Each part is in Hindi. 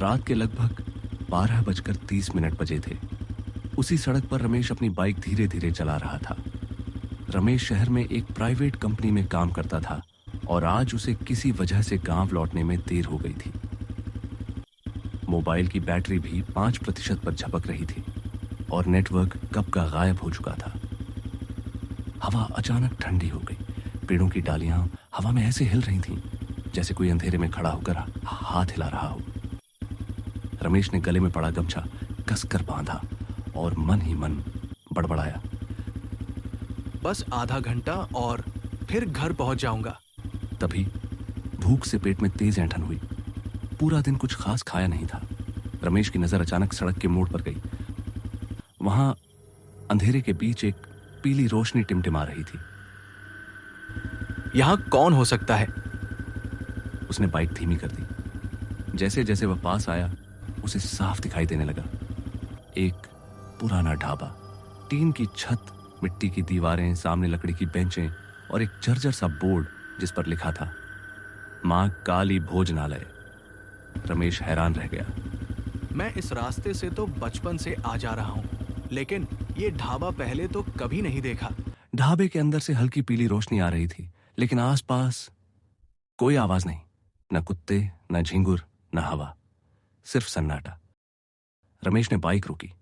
रात के लगभग 12:30 बजे थे। उसी सड़क पर रमेश अपनी बाइक धीरे धीरे चला रहा था। रमेश शहर में एक प्राइवेट कंपनी में काम करता था और आज उसे किसी वजह से गांव लौटने में देर हो गई थी। मोबाइल की बैटरी भी 5% पर झपक रही थी और नेटवर्क कब का गायब हो चुका था। हवा अचानक ठंडी हो गई। पेड़ों की डालियां हवा में ऐसे हिल रही थीं जैसे कोई अंधेरे में खड़ा होकर हाथ हिला रहा हो। रमेश ने गले में पड़ा गमछा कसकर बांधा और मन ही मन बड़बड़ाया, बस आधा घंटा और फिर घर पहुंच जाऊंगा। तभी भूख से पेट में तेज ऐंठन हुई। पूरा दिन कुछ खास खाया नहीं था। रमेश की नजर अचानक सड़क के मोड़ पर गई। वहां अंधेरे के बीच एक पीली रोशनी टिमटिमा रही थी। यहां कौन हो सकता है? उसने बाइक धीमी कर दी। जैसे जैसे वह पास आया उसे साफ दिखाई देने लगा। एक पुराना ढाबा, टीन की छत, मिट्टी की दीवारें, सामने लकड़ी की बेंचें और एक जर्जर सा बोर्ड जिस पर लिखा था मां काली भोजनालय। रमेश हैरान रह गया। मैं इस रास्ते से तो बचपन से आ जा रहा हूं, लेकिन ये ढाबा पहले तो कभी नहीं देखा। ढाबे के अंदर से हल्की पीली रोशनी आ रही थी, लेकिन आसपास कोई आवाज नहीं। न कुत्ते, न झिंगुर, न हवा, सिर्फ सन्नाटा। रमेश ने बाइक रोकी।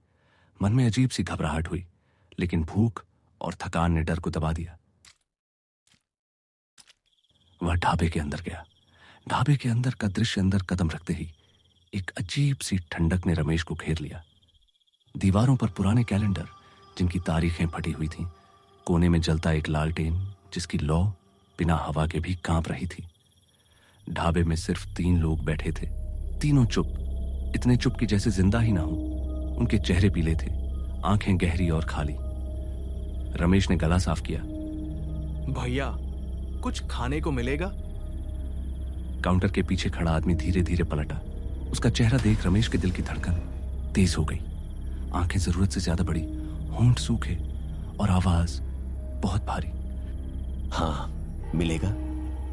मन में अजीब सी घबराहट हुई, लेकिन भूख और थकान ने डर को दबा दिया। वह ढाबे के अंदर गया। ढाबे के अंदर का दृश्य अंदर कदम रखते ही एक अजीब सी ठंडक ने रमेश को घेर लिया। दीवारों पर पुराने कैलेंडर जिनकी तारीखें फटी हुई थीं, कोने में जलता एक लालटेन जिसकी लौ बिना हवा के भी कांप रही थी। ढाबे में सिर्फ 3 लोग बैठे थे, तीनों चुप, इतने चुप कि जैसे जिंदा ही ना हो। उनके चेहरे पीले थे, आंखें गहरी और खाली। रमेश ने गला साफ किया, भैया कुछ खाने को मिलेगा? काउंटर के पीछे खड़ा आदमी धीरे धीरे पलटा। उसका चेहरा देख रमेश के दिल की धड़कन तेज हो गई। आंखें जरूरत से ज्यादा बड़ी, होंठ सूखे और आवाज बहुत भारी। हाँ, मिलेगा।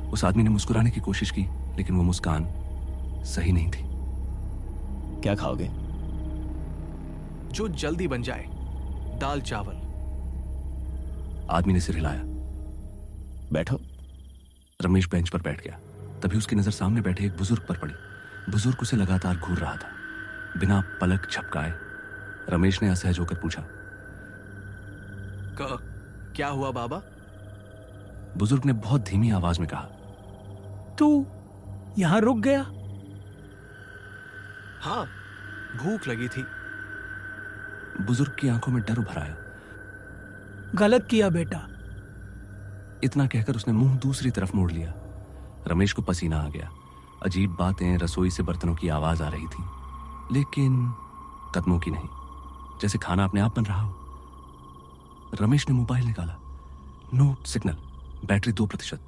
उस आदमी ने मुस्कुराने की कोशिश की, लेकिन वो मुस्कान सही नहीं थी। क्या खाओगे? जो जल्दी बन जाए, दाल चावल। आदमी ने सिर हिलाया। बैठो। रमेश बेंच पर बैठ गया। तभी उसकी नजर सामने बैठे एक बुजुर्ग पर पड़ी। बुजुर्ग उसे लगातार घूर रहा था, बिना पलक झपकाए। रमेश ने असहज होकर पूछा, क्या हुआ बाबा? बुजुर्ग ने बहुत धीमी आवाज में कहा, तू यहां रुक गया? हाँ, भूख लगी थी। बुजुर्ग की आंखों में डर उभर आया। गलत किया बेटा। इतना कहकर उसने मुंह दूसरी तरफ मोड़ लिया। रमेश को पसीना आ गया। अजीब बातें, रसोई से बर्तनों की आवाज आ रही थी, लेकिन कदमों की नहीं, जैसे खाना अपने आप बन रहा हो। रमेश ने मोबाइल निकाला। No signal, battery 2%।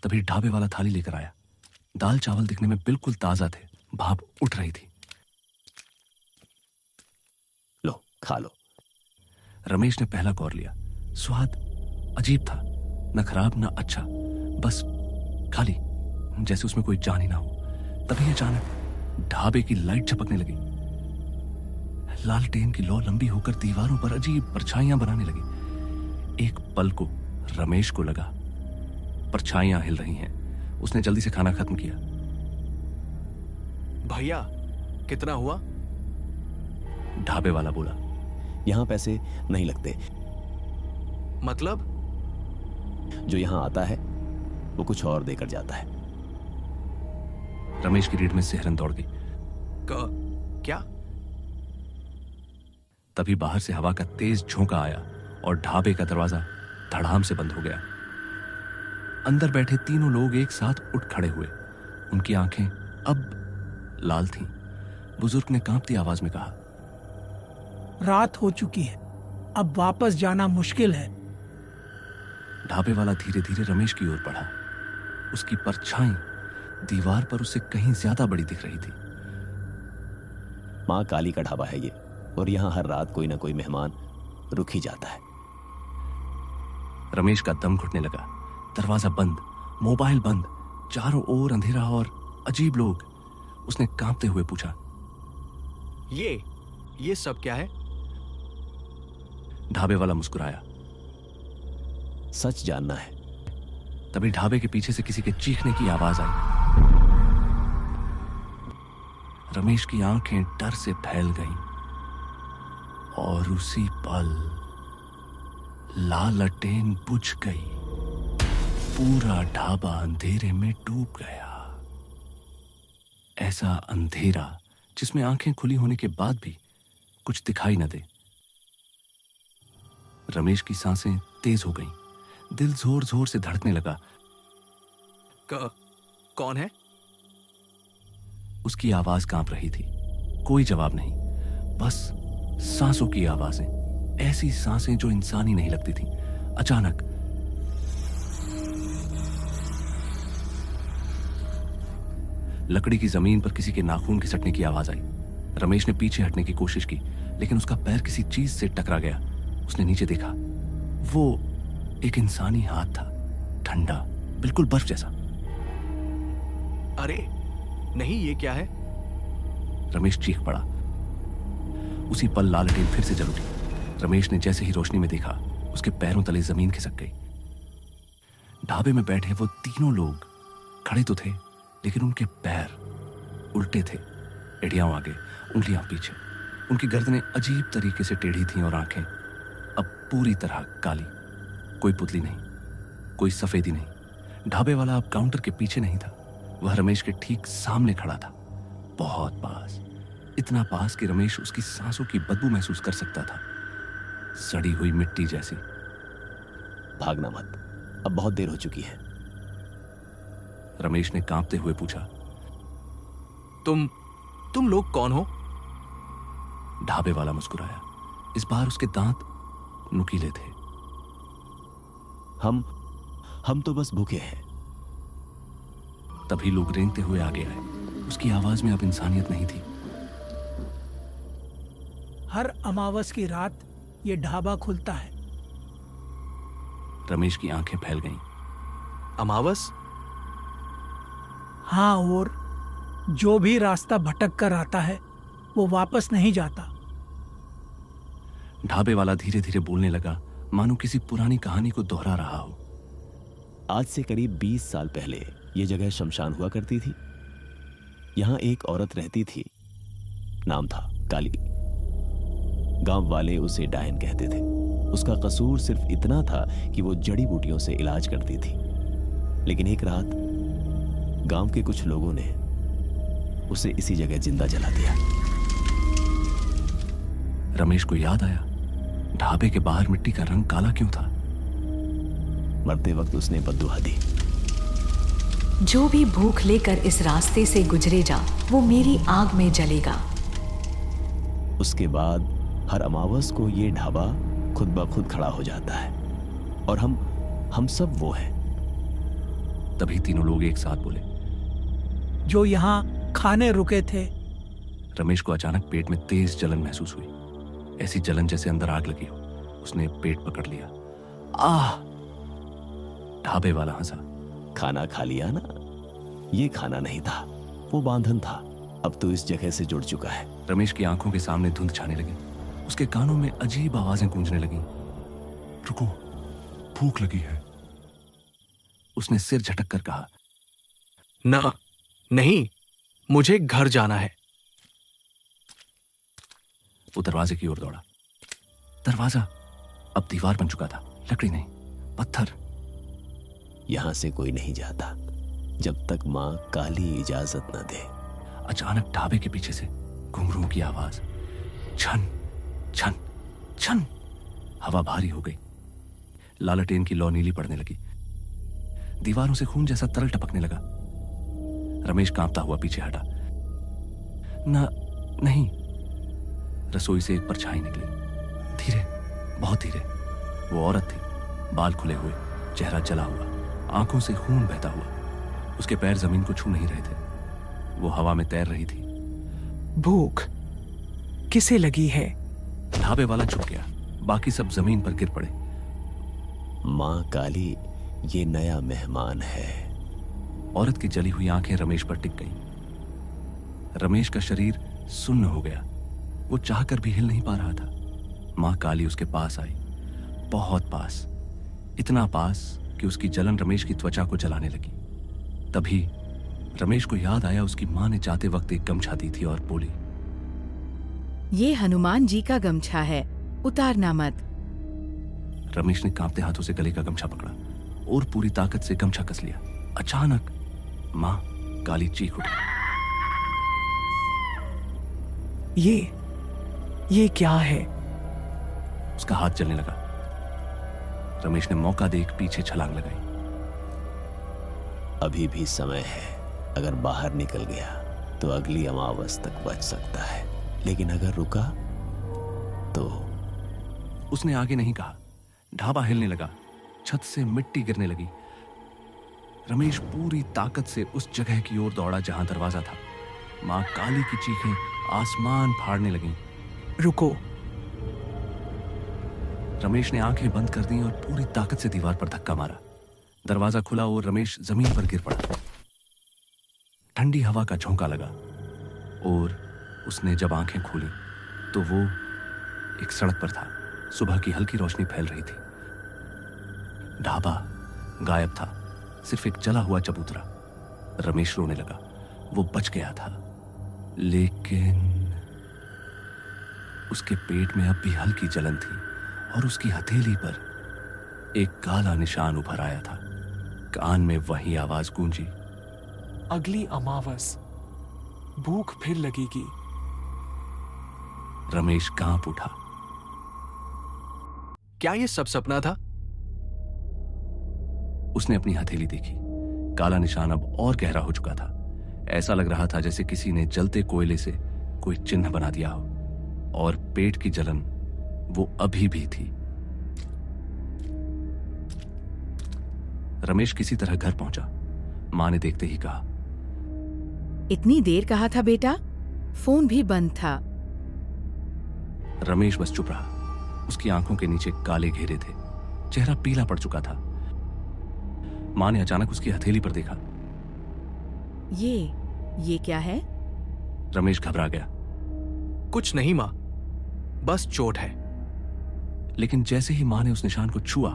तभी ढाबे वाला थाली लेकर आया। दाल चावल दिखने में बिल्कुल ताजा थे, भाप उठ रही थी। लो, खा लो। रमेश ने पहला कौर लिया। स्वाद अजीब था, न खराब न अच्छा, बस खाली, जैसे उसमें कोई जान ही ना हो। तभी अचानक ढाबे की लाइट झपकने लगी। लालटेन की लौ लंबी होकर दीवारों पर अजीब परछाइयां बनाने लगी। एक पल को रमेश को लगा परछाइयां हिल रही हैं। उसने जल्दी से खाना खत्म किया। भैया कितना हुआ? ढाबे वाला बोला, यहां पैसे नहीं लगते। मतलब? जो यहां आता है वो कुछ और देकर जाता है। रमेश की रीढ़ में सिहरन दौड़ गई। क्या? तभी बाहर से हवा का तेज झोंका आया और ढाबे का दरवाजा धड़ाम से बंद हो गया। अंदर बैठे तीनों लोग एक साथ उठ खड़े हुए। उनकी आंखें अब लाल थीं। बुजुर्ग ने कांपती आवाज में कहा, रात हो चुकी है, अब वापस जाना मुश्किल है। ढाबे वाला धीरे धीरे रमेश की ओर बढ़ा। उसकी परछाई दीवार पर उससे कहीं ज्यादा बड़ी दिख रही थी। मां काली का ढाबा है ये, और यहां हर रात कोई ना कोई मेहमान रुक ही जाता है। रमेश का दम घुटने लगा। दरवाजा बंद, मोबाइल बंद, चारों ओर अंधेरा और अजीब लोग। उसने कांपते हुए पूछा, ये सब क्या है? ढाबे वाला मुस्कुराया। सच जानना है? तभी ढाबे के पीछे से किसी के चीखने की आवाज आई। रमेश की आंखें डर से फैल गईं और उसी पल लालटेन बुझ गई। पूरा ढाबा अंधेरे में डूब गया। ऐसा अंधेरा जिसमें आंखें खुली होने के बाद भी कुछ दिखाई न दे। रमेश की सांसें तेज हो गईं, दिल जोर जोर से धड़कने लगा। कौन है? उसकी आवाज कांप रही थी। कोई जवाब नहीं, बस सांसों की आवाजें, ऐसी सांसें जो इंसानी नहीं लगती थीं। अचानक लकड़ी की जमीन पर किसी के नाखून खिसकने की आवाज आई। रमेश ने पीछे हटने की कोशिश की, लेकिन उसका पैर किसी चीज से टकरा गया। उसने नीचे देखा, वो एक इंसानी हाथ था, ठंडा, बिल्कुल बर्फ जैसा। अरे नहीं, ये क्या है? रमेश चीख पड़ा। उसी पल लालटेन फिर से जल उठी। रमेश ने जैसे ही रोशनी में देखा, उसके पैरों तले जमीन खिसक गई। ढाबे में बैठे वो तीनों लोग खड़े तो थे, लेकिन उनके पैर उल्टे थे, एड़ियां आगे, उंगलियां पीछे। उनकी गर्दनें अजीब तरीके से टेढ़ी थीं और आंखें अब पूरी तरह काली। कोई पुतली नहीं, कोई सफेदी नहीं। ढाबे वाला अब काउंटर के पीछे नहीं था, वह रमेश के ठीक सामने खड़ा था, बहुत पास, इतना पास कि रमेश उसकी सांसों की बदबू महसूस कर सकता था, सड़ी हुई मिट्टी जैसी। भागना मत, अब बहुत देर हो चुकी है। रमेश ने कांपते हुए पूछा, तुम लोग कौन हो? ढाबे वाला मुस्कुराया। इस बार उसके दांत नुकीले थे। हम तो बस भूखे हैं। तभी लोग रेंगते हुए आगे आए। उसकी आवाज में अब इंसानियत नहीं थी। हर अमावस की रात ये ढाबा खुलता है। रमेश की आंखें फैल गईं। अमावस? हाँ, और जो भी रास्ता भटक कर आता है वो वापस नहीं जाता। ढाबे वाला धीरे धीरे बोलने लगा, मानो किसी पुरानी कहानी को दोहरा रहा हो। आज से करीब 20 साल पहले यह जगह शमशान हुआ करती थी। यहां एक औरत रहती थी, नाम था काली। गांव वाले उसे डायन कहते थे। उसका कसूर सिर्फ इतना था कि वो जड़ी बूटियों से इलाज करती थी। लेकिन एक रात गांव के कुछ लोगों ने उसे इसी जगह जिंदा जला दिया। रमेश को याद आया, ढाबे के बाहर मिट्टी का रंग काला क्यों था? मरते वक्त उसने बद्दुआ दी, जो भी भूख लेकर इस रास्ते से गुजरेगा वो मेरी आग में जलेगा। उसके बाद हर अमावस को ये ढाबा खुद ब खुद खड़ा हो जाता है और हम सब वो हैं। तभी तीनों लोग एक साथ बोले, जो यहाँ खाने रुके थे। रमेश को अचानक पेट में तेज जलन महसूस हुई, ऐसी जलन जैसे अंदर आग लगी हो। उसने पेट पकड़ लिया। आह! ढाबे वाला हंसा। खाना खा लिया ना? ये खाना नहीं था, वो बांधन था। अब तो इस जगह से जुड़ चुका है। रमेश की आंखों के सामने धुंध छाने लगी। उसके कानों में अजीब आवाजें गूंजने लगीं। रुको, भूख लगी है, उसने सिर झटक कर कहा। ना, नहीं, मुझे घर जाना है। वो दरवाजे की ओर दौड़ा। दरवाजा अब दीवार बन चुका था, लकड़ी नहीं, पत्थर। यहां से कोई नहीं जाता जब तक मां काली इजाजत न दे। अचानक ढाबे के पीछे से घुंघरुओं की आवाज, छन छन छन। हवा भारी हो गई। लालटेन की लौ नीली पड़ने लगी। दीवारों से खून जैसा तरल टपकने लगा। रमेश कांपता हुआ पीछे हटा। नहीं। रसोई से एक परछाई निकली, धीरे, बहुत धीरे। वो औरत थी, बाल खुले हुए, चेहरा जला हुआ, आंखों से खून बहता हुआ। उसके पैर जमीन को छू नहीं रहे थे, वो हवा में तैर रही थी। भूख किसे लगी है? ढाबे वाला झुक गया, बाकी सब जमीन पर गिर पड़े। मां काली ये नया मेहमान है। औरत की जली हुई आंखें रमेश पर टिक गईं। रमेश का शरीर सुन्न हो गया। वो चाहकर भी हिल नहीं पा रहा था। मां काली उसके पास आई, बहुत पास, इतना पास कि उसकी जलन रमेश की त्वचा को जलाने लगी। तभी रमेश को याद आया उसकी मां ने जाते वक्त एक गमछा दी थी और बोली, ये हनुमान जी का गमछा है, उतारना मत। रमेश ने कांपते हाथों से गले का गमछा पकड़ा और पूरी ताकत से गमछा कस लिया। अचानक मां काली चीख उठी। ये क्या है? उसका हाथ जलने लगा। रमेश ने मौका देख पीछे छलांग लगाई। अभी भी समय है, अगर बाहर निकल गया तो अगली अमावस तक बच सकता है, लेकिन अगर रुका तो। उसने आगे नहीं कहा। ढाबा हिलने लगा, छत से मिट्टी गिरने लगी। रमेश पूरी ताकत से उस जगह की ओर दौड़ा जहां दरवाजा था। मां काली की चीखें आसमान फाड़ने लगीं। रुको। रमेश ने आंखें बंद कर दी और पूरी ताकत से दीवार पर धक्का मारा। दरवाजा खुला और रमेश जमीन पर गिर पड़ा। ठंडी हवा का झोंका लगा और उसने जब आंखें खोली तो वो एक सड़क पर था। सुबह की हल्की रोशनी फैल रही थी। ढाबा गायब था, सिर्फ एक जला हुआ चबूतरा। रमेश रोने लगा। वो बच गया था, लेकिन उसके पेट में अब भी हल्की जलन थी और उसकी हथेली पर एक काला निशान उभर आया था। कान में वही आवाज गूंजी, अगली अमावस, भूख फिर लगेगी। रमेश कांप उठा। क्या ये सब सपना था? उसने अपनी हथेली देखी। काला निशान अब और गहरा हो चुका था। ऐसा लग रहा था जैसे किसी ने जलते कोयले से कोई चिन्ह बना दिया हो, और पेट की जलन वो अभी भी थी। रमेश किसी तरह घर पहुंचा। मां ने देखते ही कहा, इतनी देर कहा था बेटा, फोन भी बंद था। रमेश बस चुप रहा। उसकी आंखों के नीचे काले घेरे थे, चेहरा पीला पड़ चुका था। मां ने अचानक उसकी हथेली पर देखा। ये क्या है? रमेश घबरा गया। कुछ नहीं मां, बस चोट है। लेकिन जैसे ही मां ने उस निशान को छुआ,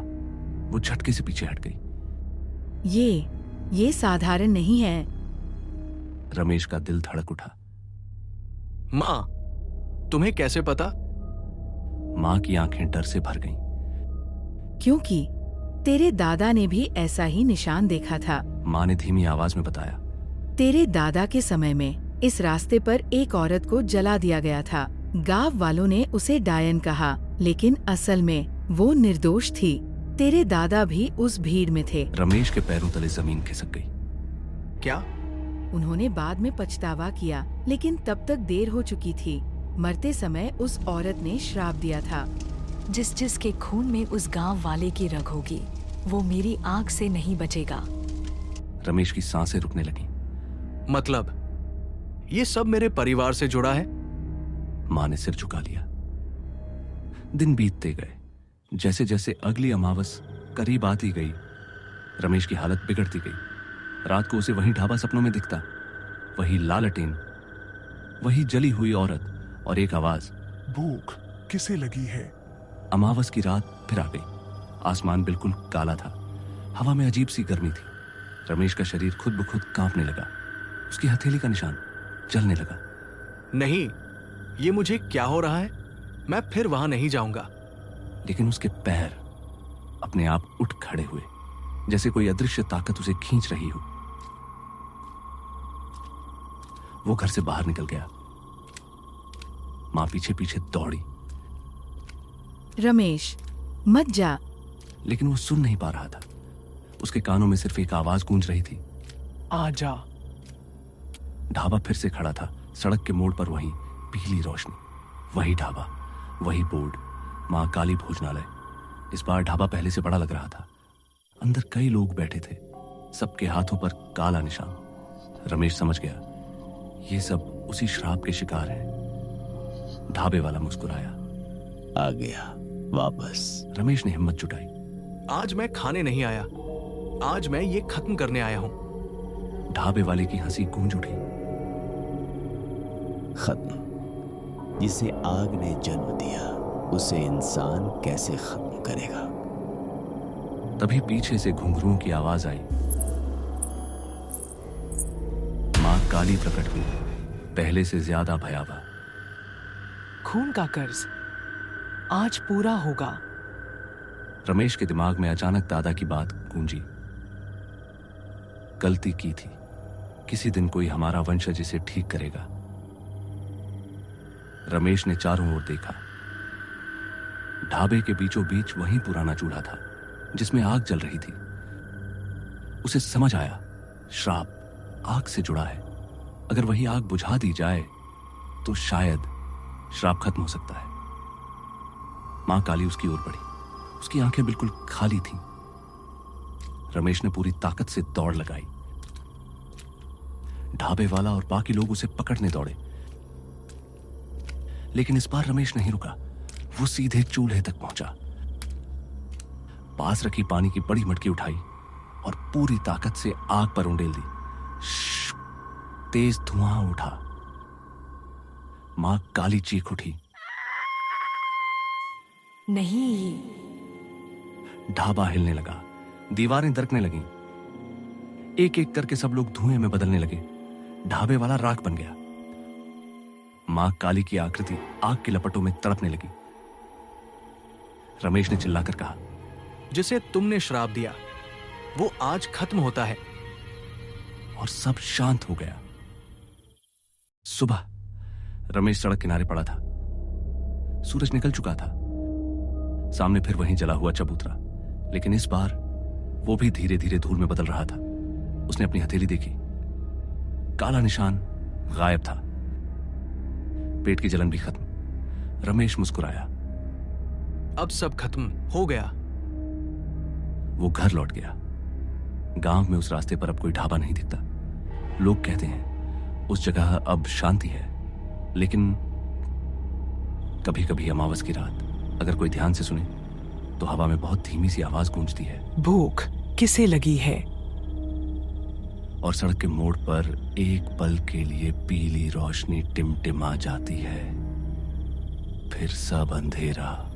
वो झटके से पीछे हट गई। ये साधारण नहीं है। रमेश का दिल धड़क उठा। मां, तुम्हें कैसे पता? मां की आंखें डर से भर गईं। क्योंकि तेरे दादा ने भी ऐसा ही निशान देखा था। मां ने धीमी आवाज में बताया, तेरे दादा के समय में इस रास्ते पर एक औरत को जला दिया गया था। गांव वालों ने उसे डायन कहा, लेकिन असल में वो निर्दोष थी। तेरे दादा भी उस भीड़ में थे। रमेश के पैरों तले जमीन खिसक गई। क्या? उन्होंने बाद में पछतावा किया, लेकिन तब तक देर हो चुकी थी। मरते समय उस औरत ने श्राप दिया था, जिस जिसके खून में उस गांव वाले की रग होगी, वो मेरी आग से नहीं बचेगा। रमेश की सांसें रुकने लगीं। मतलब ये सब मेरे परिवार से जुड़ा है? मां ने सिर झुका लिया। दिन बीतते गए। जैसे जैसे अगली अमावस करीब आती गई, रमेश की हालत बिगड़ती गई। रात को उसे वही ढाबा सपनों में दिखता, वही लालटेन, वही जली हुई औरत और एक आवाज, भूख किसे लगी है? अमावस की रात फिर आ गई। आसमान बिल्कुल काला था। हवा में अजीब सी गर्मी थी। रमेश का शरीर खुद ब खुद कांपने लगा। उसकी हथेली का निशान जलने लगा। नहीं, ये मुझे क्या हो रहा है? मैं फिर वहां नहीं जाऊंगा। लेकिन उसके पैर अपने आप उठ खड़े हुए, जैसे कोई अदृश्य ताकत उसे खींच रही हो। वो घर से बाहर निकल गया। मां पीछे पीछे दौड़ी। रमेश, मत जा। लेकिन वो सुन नहीं पा रहा था। उसके कानों में सिर्फ एक आवाज गूंज रही थी, आजा। ढाबा फिर से खड़ा था। सड़क के मोड़ पर वही पीली रोशनी, वही ढाबा, वही बोर्ड, मां काली भोजनालय। इस बार ढाबा पहले से बड़ा लग रहा था। अंदर कई लोग बैठे थे, सबके हाथों पर काला निशान। रमेश समझ गया, ये सब उसी श्राप के शिकार हैं। ढाबे वाला मुस्कुराया। आ गया वापस। रमेश ने हिम्मत जुटाई। आज मैं खाने नहीं आया, आज मैं ये खत्म करने आया हूं। ढाबे वाले की हंसी गूंज उठी। खत्म। जिसे आग ने जन्म दिया उसे इंसान कैसे खत्म करेगा? तभी पीछे से घुंघरुओं की आवाज आई। मां काली प्रकट हुई, पहले से ज्यादा भयावह। खून का कर्ज आज पूरा होगा। रमेश के दिमाग में अचानक दादा की बात गूंजी। गलती की थी, किसी दिन कोई हमारा वंशज इसे ठीक करेगा। रमेश ने चारों ओर देखा। ढाबे के बीचों बीच वही पुराना चूल्हा था जिसमें आग जल रही थी। उसे समझ आया, श्राप आग से जुड़ा है। अगर वही आग बुझा दी जाए तो शायद श्राप खत्म हो सकता है। मां काली उसकी ओर बढ़ी। उसकी आंखें बिल्कुल खाली थीं। रमेश ने पूरी ताकत से दौड़ लगाई। ढाबे वाला और बाकी लोग उसे पकड़ने दौड़े, लेकिन इस बार रमेश नहीं रुका। वो सीधे चूल्हे तक पहुंचा, पास रखी पानी की बड़ी मटकी उठाई और पूरी ताकत से आग पर उंडेल दी। तेज धुआं उठा। मां काली चीख उठी। नहीं। ढाबा हिलने लगा, दीवारें दरकने लगीं। एक एक करके सब लोग धुएं में बदलने लगे। ढाबे वाला राख बन गया। मां काली की आकृति आग की लपटों में तड़पने लगी। रमेश ने चिल्लाकर कहा, जिसे तुमने श्राप दिया वो आज खत्म होता है। और सब शांत हो गया। सुबह रमेश सड़क किनारे पड़ा था। सूरज निकल चुका था। सामने फिर वहीं जला हुआ चबूतरा, लेकिन इस बार वो भी धीरे धीरे धूल में बदल रहा था। उसने अपनी हथेली देखी, काला निशान गायब था। पेट की जलन भी खत्म। रमेश मुस्कुराया। अब सब खत्म हो गया। वो घर लौट गया। गांव में उस रास्ते पर अब कोई ढाबा नहीं दिखता। लोग कहते हैं उस जगह अब शांति है, लेकिन कभी कभी अमावस की रात अगर कोई ध्यान से सुने तो हवा में बहुत धीमी सी आवाज गूंजती है। भूख किसे लगी है? और सड़क के मोड़ पर एक पल के लिए पीली रोशनी टिमटिमा जाती है, फिर सब अंधेरा।